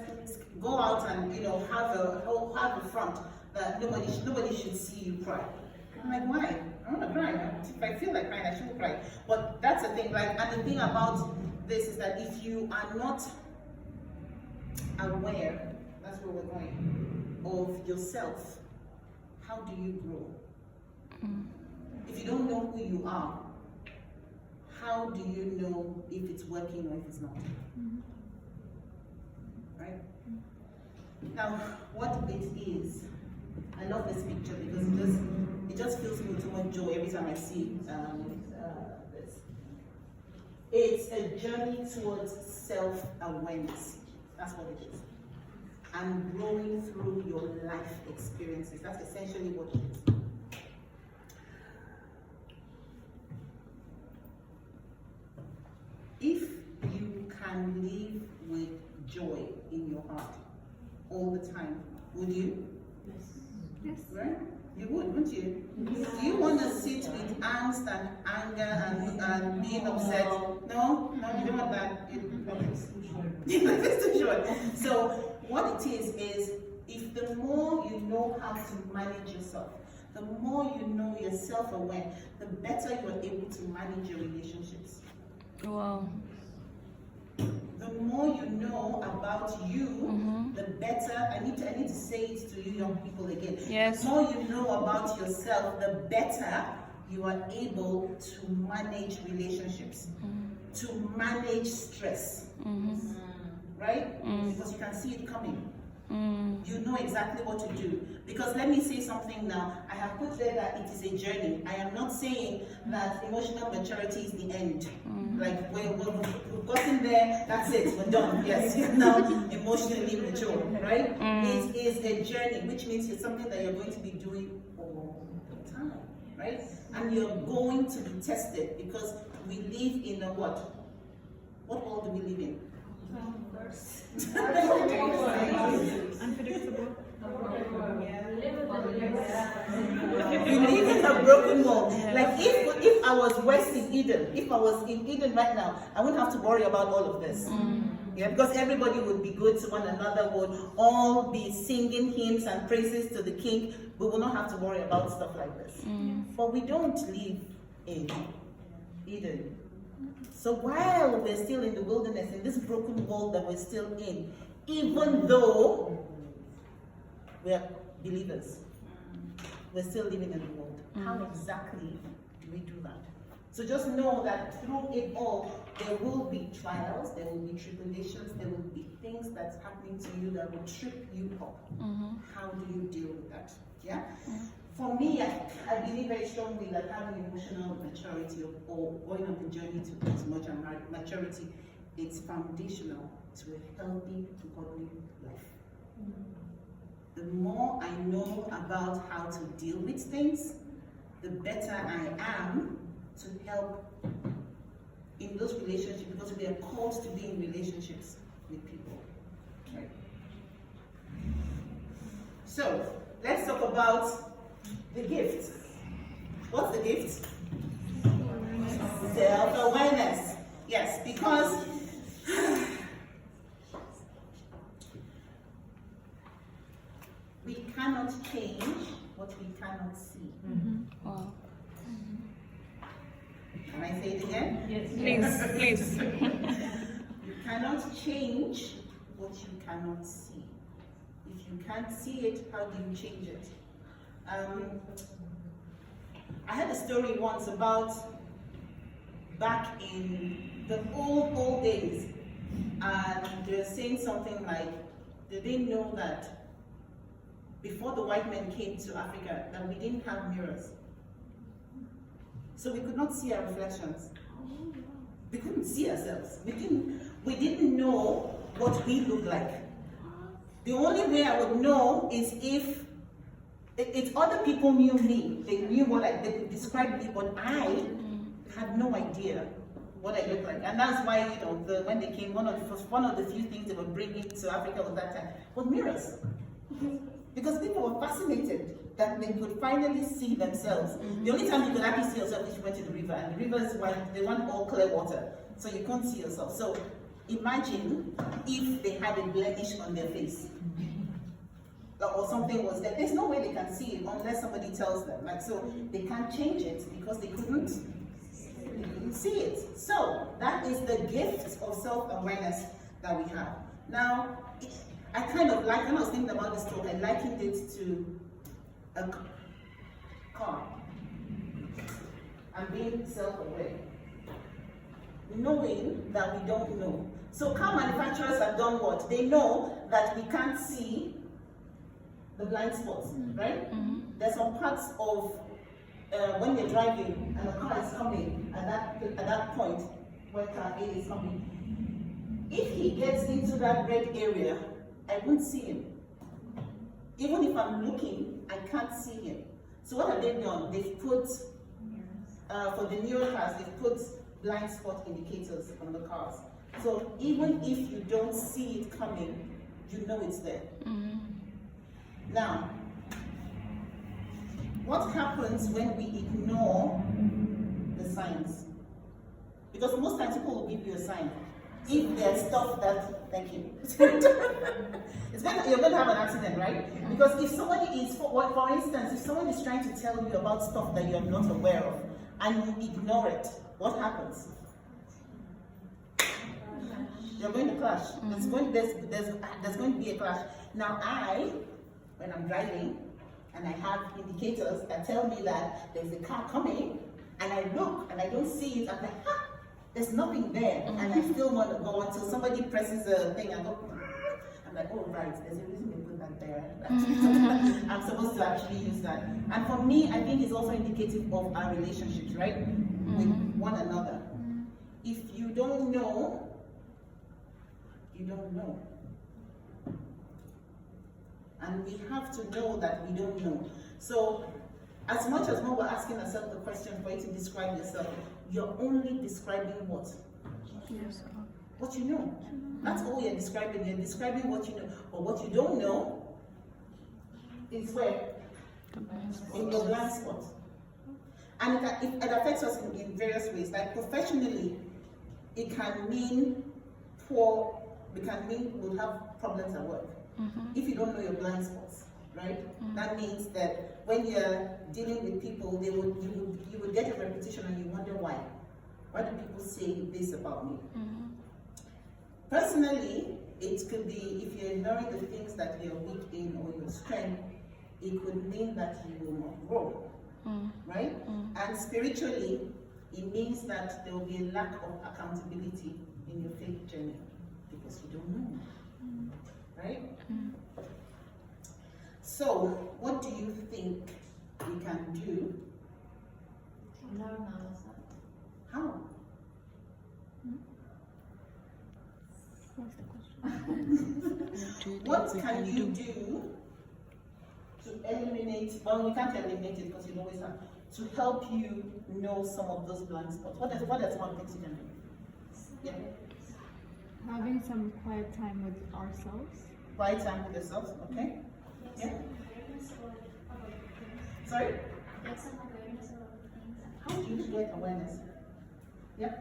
let's go out and have a front that nobody should see you cry. I'm like, why? I want to cry. If I feel like crying, I shouldn't cry. But that's the thing, right? And the thing about this is that if you are not aware, that's where we're going, of yourself, how do you grow? If you don't know who you are, how do you know if it's working or if it's not? Right? Now, what it is, I love this picture because it just fills me with so much joy every time I see this. It's a journey towards self-awareness. That's what it is. And growing through your life experiences. That's essentially what it is. If you can live with joy in your heart all the time, would you? Yes. Right? You would, wouldn't you? Yes. Do you want to sit with angst and anger and being upset? No, you don't want that. It's too short. So what it is if the more you know how to manage yourself, the more you know you're self-aware, the better you are able to manage your relationships. Wow. The more you know about you, the better. I need to say it to you young people again. Yes. The more you know about yourself, the better you are able to manage relationships, to manage stress, right? Because you can see it coming. You know exactly what to do. Because let me say something now. I have put there that it is a journey. I am not saying that emotional maturity is the end. Like we've gotten there, that's it, we're done. Yes, you're now emotionally mature, right? It is a journey, which means it's something that you're going to be doing all the time, right? And you're going to be tested because we live in a what? What world do we live in? Unpredictable. We live in a broken world. Like if I was west in Eden, if I was in Eden right now, I wouldn't have to worry about all of this. Yeah, because everybody would be good to one another, would all be singing hymns and praises to the King. We will not have to worry about stuff like this. But we don't live in Eden. So while we're still in the wilderness, in this broken world that we're still in, even though we're believers, we're still living in the world. How exactly do we do that? So just know that through it all, there will be trials, there will be tribulations, there will be things that's happening to you that will trip you up. How do you deal with that? Yeah? For me, I believe very strongly that having emotional maturity or going on the journey to much maturity, it's foundational to a healthy, godly life. The more I know about how to deal with things, the better I am to help in those relationships, because we are called to be in relationships with people. Right? So, let's talk about the gift. What's the gift? Self-awareness. Yes, because we cannot change what we cannot see. Wow. Can I say it again? Yes. Please. You cannot change what you cannot see. If you can't see it, how do you change it? I had a story once about back in the old days, and they were saying something like they didn't know that before the white men came to Africa that we didn't have mirrors. So we could not see our reflections. We couldn't see ourselves. We didn't know what we looked like. The only way I would know is if other people knew me. They knew they could describe me, but I had no idea what I looked like. And that's why, when they came, one of the few things they were bringing to Africa at that time was mirrors. Because people were fascinated that they could finally see themselves. The only time you could actually see yourself is you went to the river, and the river is white, they want all clear water, so you can't see yourself. So imagine if they had a blemish on their face. Or something was there. There's no way they can see it unless somebody tells them. Like, so they can't change it because they couldn't see it. So that is the gift of self-awareness that we have. Now, I kind of like, when I was thinking about this talk, I likened it to a car. And being self-aware. Knowing that we don't know. So car manufacturers have done what? They know that we can't see the blind spots, right? Mm-hmm. There's some parts of when you're driving and a car is coming at that point where car A is coming. If he gets into that red area, I won't see him. Even if I'm looking, I can't see him. So what have they done? They've put, for the newer cars, they've put blind spot indicators on the cars. So even if you don't see it coming, you know it's there. Mm-hmm. Now, what happens when we ignore the signs? Because most times people will give you a sign. If there's stuff that, thank you. You're going to have an accident, right? Because if somebody is, for instance, if someone is trying to tell you about stuff that you're not aware of, and you ignore it, what happens? You're going to clash. There's going to be a clash. Now when I'm driving, and I have indicators that tell me that there's a car coming, and I look and I don't see it, I'm like, there's nothing there, and I still want to go until somebody presses a thing and go, I'm like, oh right, there's a reason they put that there. I'm supposed to actually use that. And for me, I think it's also indicative of our relationships, right? With one another. If you don't know, you don't know. And we have to know that we don't know. So, as much as when we're asking ourselves the question for you to describe yourself, you're only describing what? What you know. That's all you're describing. You're describing what you know. But what you don't know is where? In your blind spot. And it affects us in various ways. Like professionally, it can mean it can mean we'll have problems at work. If you don't know your blind spots, right? That means that when you're dealing with people, you would get a repetition and you wonder why. Why do people say this about me? Personally, it could be if you're ignoring the things that you're weak in or your strength, it could mean that you will not grow, right? And spiritually, it means that there will be a lack of accountability in your faith journey because you don't know. Right? So, what do you think we can do? Learn ourselves. How? What's the question? What can you do to eliminate, well, we can't eliminate it because you always have, to help you know some of those blind spots? What are one thing you can do? Yeah. Having some quiet time with ourselves. Quiet time with yourself, okay? Yeah? Sorry? Get some awareness about things. How do you get awareness? Yeah?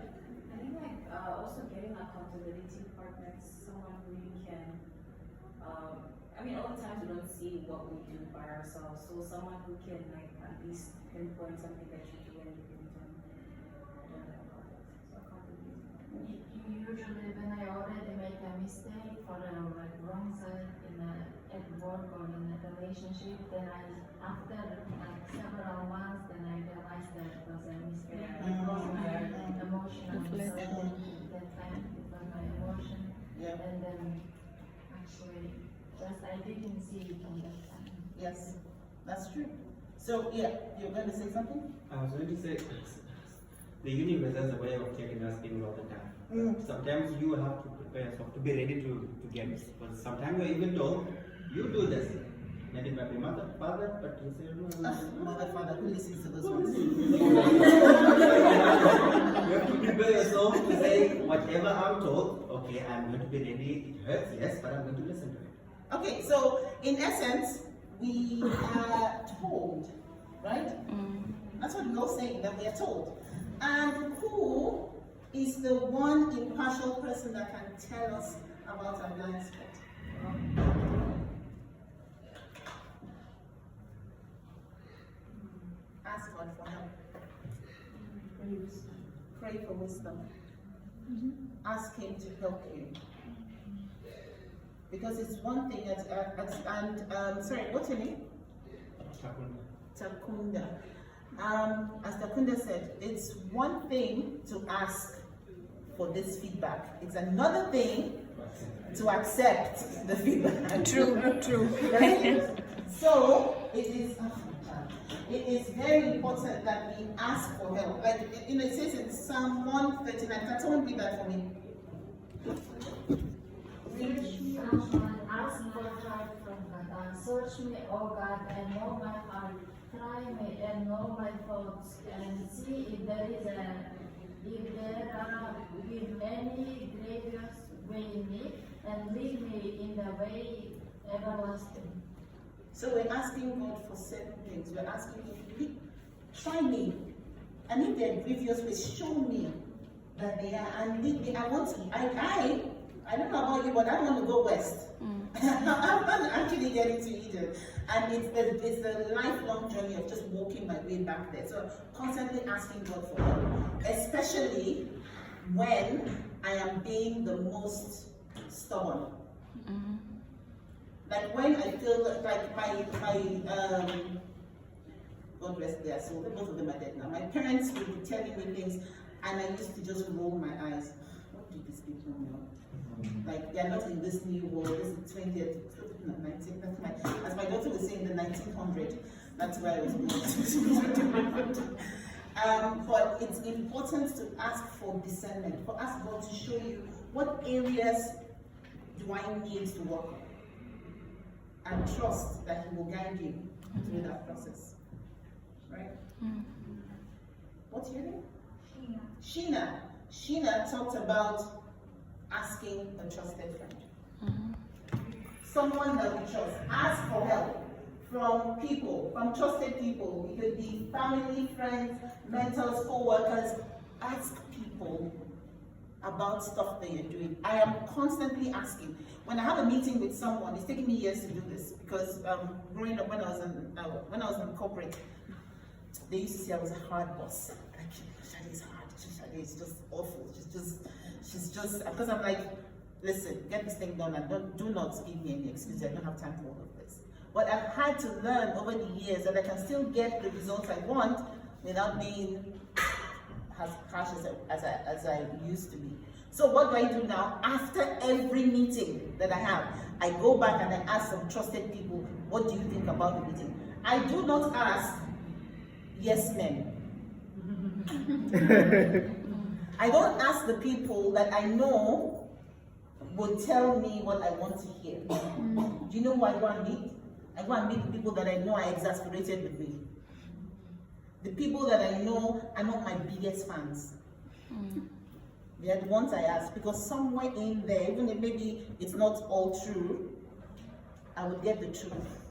I think also getting accountability partners, someone who you can, I mean, a lot of times we don't see what we do by ourselves, so someone who can at least pinpoint something that you do and you can do. So accountability. Usually when I already make a mistake for wrong side at work or in a relationship, then after several months, then I realize that it was a mistake. It wasn't my emotional at that time, it was my emotion. Yeah. And then actually I didn't see it on that time. Yes, that's true. So, yeah, you're going to say something? I was going to say, the universe has a way of taking us things all the time. Sometimes you have to prepare yourself to be ready to get it. But sometimes you're even told, you do this. And it might be mother, father, but you say, no. Mother, father, who listens to those ones? You have to prepare yourself to say, whatever I'm told, okay, I'm going to be ready. It hurts, yes, but I'm going to listen to it. Okay, so in essence, we are told, right? That's what we're all saying, that we are told. And who is the one impartial person that can tell us about our blind spot. Ask God for help. Pray for wisdom. Ask Him to help you. Because it's one thing, sorry, what's your name? Takunda. As Takunda said, it's one thing to ask for this feedback. It's another thing to accept the feedback. True. Right? So it is very important that we ask for help. Like it says in Psalm 139. Can someone read that for me? Ask for help from God. Search me, O God, and know my heart. Try me and know my thoughts, and see if there are many grievous way in me, and lead me in the way everlasting. So we're asking God for certain things. We're asking Him, try me, and if they're grievous ways, show me that they are, and lead me. I don't know about you, but I want to go west. I want to actually get into Eden. And it's a lifelong journey of just walking my way back there. So constantly asking God for help, especially when I am being the most stubborn. Like when I feel like my God rest their soul, both of them are dead now. My parents would be telling me things, and I used to just roll my eyes. What do these people know? Like they're not in this new world. This is 20th, 19th. As my daughter was saying, the 1900. That's where I was born. But it's important to ask for discernment, for ask God to show you what areas do I need to work on, and trust that He will guide you through that process. Right? What's your name? Sheena. Sheena talked about asking a trusted friend. Someone that we trust. Ask for help from people, from trusted people. It could be family, friends, mentors, co-workers. Ask people about stuff that you're doing. I am constantly asking. When I have a meeting with someone, it's taken me years to do this because growing up when I was in corporate, they used to say I was a hard boss. Like, Shade is hard. Shade is just awful. She's just because I'm like, listen, get this thing done and do not give me any excuse. I don't have time for all of this. But I've had to learn over the years that I can still get the results I want without being as harsh as I used to be. So what do I do now? After every meeting that I have, I go back and I ask some trusted people, what do you think about the meeting? I do not ask yes men. I don't ask the people that I know will tell me what I want to hear. Do you know who I go and meet? I go and meet the people that I know are exasperated with me. The people that I know are not my biggest fans. They are the ones I ask, because somewhere in there, even if maybe it's not all true, I would get the truth.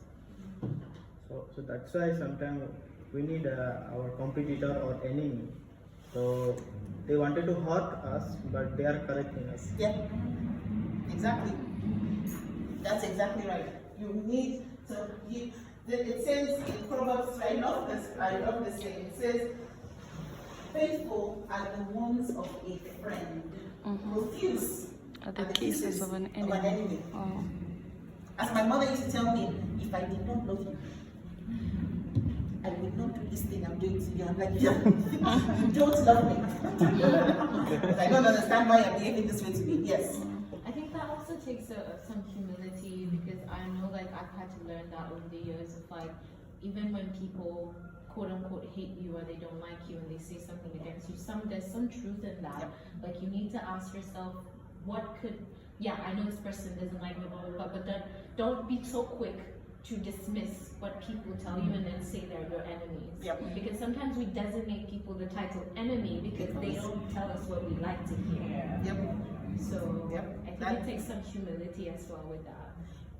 So that's why sometimes we need our competitor or enemy. So they wanted to hurt us, but they are correcting us. Yeah, exactly. That's exactly right. You need to. It says in Proverbs, I love this saying. It says, "Faithful are the wounds of a friend, profuse Are the kisses of an enemy. Oh. As my mother used to tell me, if I did not love you, I would not do this thing I'm doing to you. I'm like, you don't love me. I don't understand why you're behaving this way to me. Yes. I think that also takes some humility, because I know, like, I've had to learn that over the years of, like, even when people quote unquote hate you or they don't like you and they say something against you, there's some truth in that. Like, you need to ask yourself, what could, I know this person doesn't like me, blah, blah, blah, but don't be so quick to dismiss what people tell you and then say they're your enemies. Because sometimes we designate people the title enemy because they don't tell us what we like to hear. So I think it takes some humility as well with that.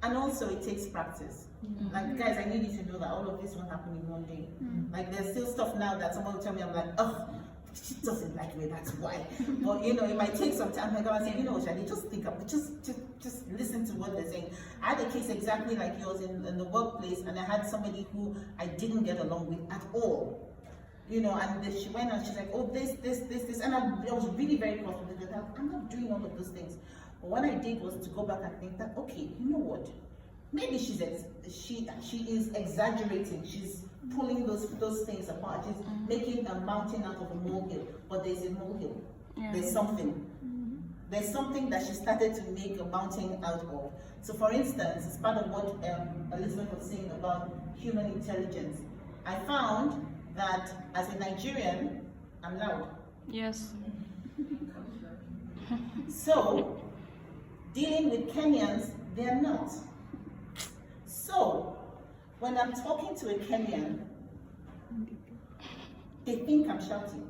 And also it takes practice. Like, guys, I need you to know that all of this won't happen in one day. Like, there's still stuff now that someone will tell me, I'm like, oh, she doesn't like me, that's why. But you know, it might take some time. I go and say, you know, Shadi, just think up, just listen to what they're saying. I had a case exactly like yours in the workplace, and I had somebody who I didn't get along with at all. You know, and then she went and she's like, oh, this, and I was really very cross with her. I'm not doing all of those things. But what I did was to go back and think that, okay, you know what? Maybe she is exaggerating. She's pulling those things apart. She's making a mountain out of a molehill, but there's a molehill. Yeah. There's something. There's something that she started to make a mountain out of. So, for instance, it's part of what Elizabeth was saying about human intelligence. I found that as a Nigerian, I'm loud. Yes. So, dealing with Kenyans, they're not. So, when I'm talking to a Kenyan, they think I'm shouting.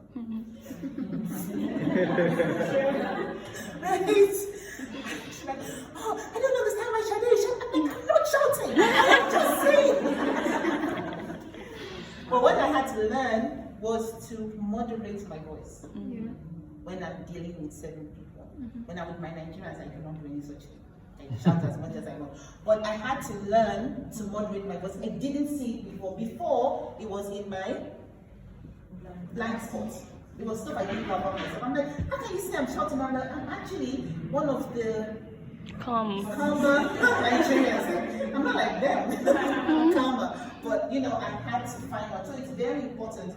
Right? Like, oh, I don't understand why Shadi is shouting. I'm not shouting. I'm just saying. But what I had to learn was to moderate my voice when I'm dealing with certain people. When I'm with my Nigerians, I cannot do any such thing. I shout as much as I want. But I had to learn to moderate my voice. I didn't see it before. Before, it was in my blind spot. It was stuff I didn't know about myself. I'm like, how can you say I'm shouting? I'm like, I'm actually one of the calmer Nigerians. I'm not like them. I'm calmer. But you know, I had to find out. So it's very important.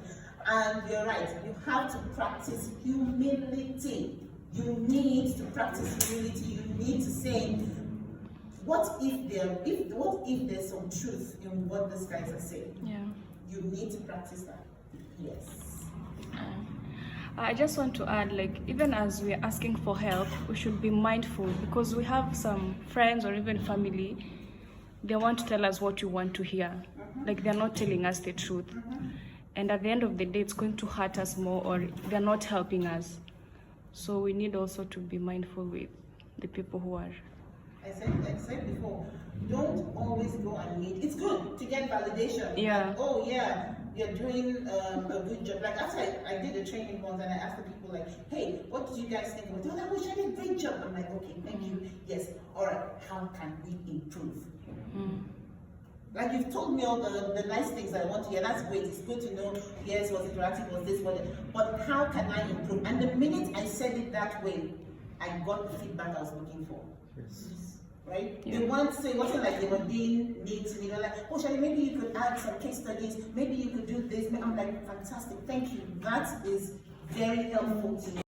And you're right, you have to practice humility. You need to practice humility. You need to say, what if there's some truth in what these guys are saying? Yeah. You need to practice that. Yes. I just want to add, like, even as we're asking for help, we should be mindful, because we have some friends or even family, they want to tell us what you want to hear. Like, they're not telling us the truth. And at the end of the day, it's going to hurt us more, or they're not helping us. So we need also to be mindful with the people who are. I said before, don't always go and meet. It's good to get validation. Yeah. Like, oh yeah, you're doing a good job. Like after I did the training once, and I asked the people like, hey, what did you guys think of it? They're like, oh, I did a great job. I'm like, okay, thank you. Yes. All right. How can we improve? Like you've told me all the nice things I want to hear. That's great. It's good to know. Yes, was interactive, was this, was that. But how can I improve? And the minute I said it that way, I got the feedback I was looking for. Yes. Right? Yeah. They weren't saying, it wasn't like they were being mean to me. They're like, oh, Shani, maybe you could add some case studies. Maybe you could do this. I'm like, fantastic. Thank you. That is very helpful to me.